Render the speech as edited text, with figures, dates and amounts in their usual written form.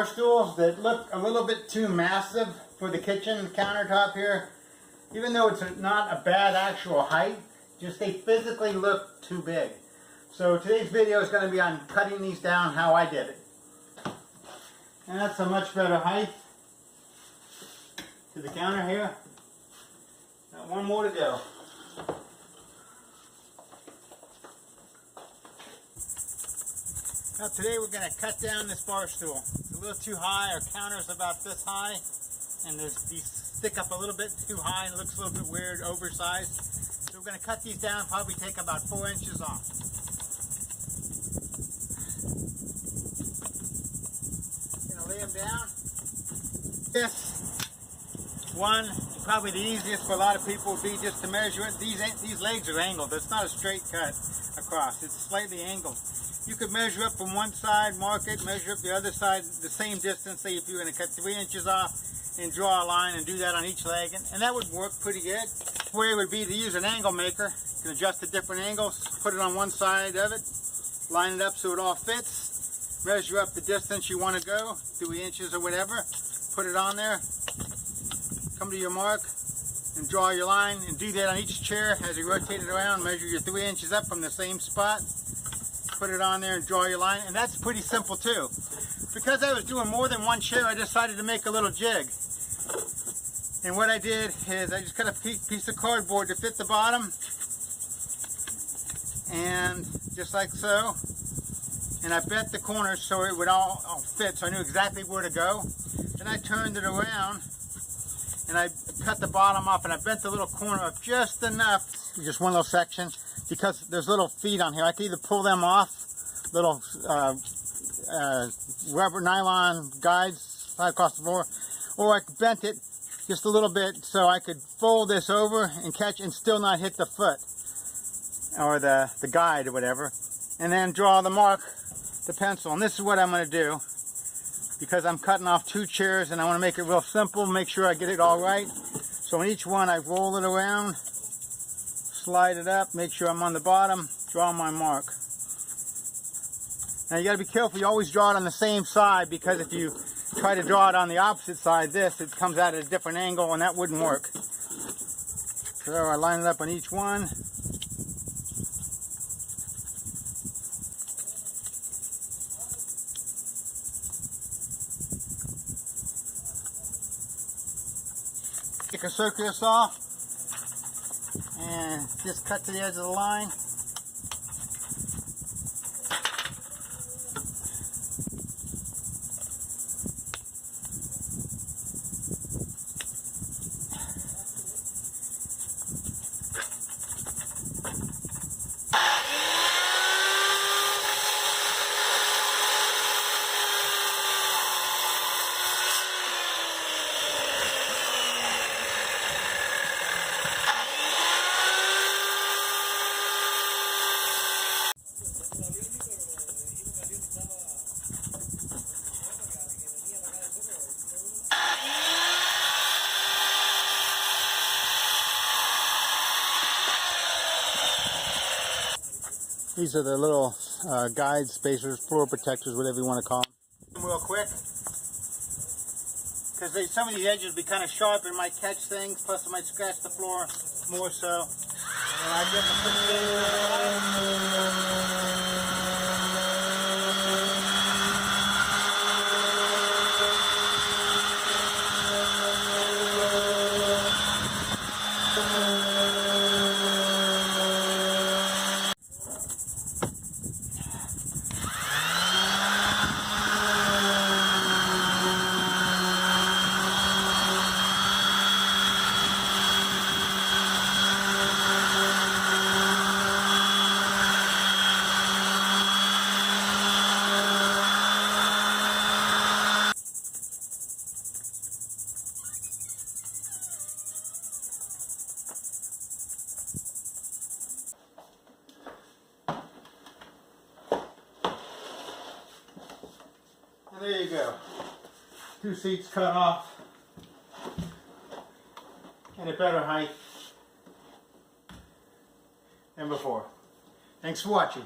Bar stools that look a little bit too massive for the kitchen countertop here. Even though it's not a bad actual height, just they physically look too big. So today's video is going to be on cutting these down how I did it. And that's a much better height to the counter here. Got one more to go. Now today we're going to cut down this bar stool. It's a little too high. Our counter's about this high, and these stick up a little bit too high and it looks a little bit weird, oversized. So we're going to cut these down, probably take about 4 inches off. Going to lay them down. This one, probably the easiest for a lot of people would be just to measure it. These legs are angled. It's not a straight cut across. It's slightly angled. You could measure up from one side, mark it, measure up the other side, the same distance. Say if you're going to cut 3 inches off and draw a line and do that on each leg, and that would work pretty good. The way would be to use an angle maker. You can adjust the different angles, put it on one side of it, line it up so it all fits, measure up the distance you want to go, 3 inches or whatever, put it on there, come to your mark and draw your line, and do that on each chair as you rotate it around. Measure your 3 inches up from the same spot, put it on there and draw your line, and that's pretty simple too. Because I was doing more than one chair, I decided to make a little jig. And what I did is I just cut a piece of cardboard to fit the bottom, and just like so, and I bent the corners so it would all fit, so I knew exactly where to go. Then I turned it around and I cut the bottom off, and I bent the little corner up just enough, just one little section, because there's little feet on here. I could either pull them off, little rubber nylon guides across the floor, or I bent it just a little bit so I could fold this over and catch and still not hit the foot or the guide or whatever, and then draw the mark, the pencil. And this is what I'm going to do, because I'm cutting off 2 chairs and I want to make it real simple, make sure I get it all right. So in each one I roll it around, slide it up, make sure I'm on the bottom, draw my mark. Now you got to be careful, you always draw it on the same side, because if you try to draw it on the opposite side, it comes out at a different angle and that wouldn't work. So I line it up on each one. Take a circular saw and just cut to the edge of the line. These are the little guide spacers, floor protectors, whatever you want to call them. Real quick, because some of the edges be kind of sharp and might catch things, plus it might scratch the floor more so. And I get there you go. 2 seats cut off and a better height than before. Thanks for watching.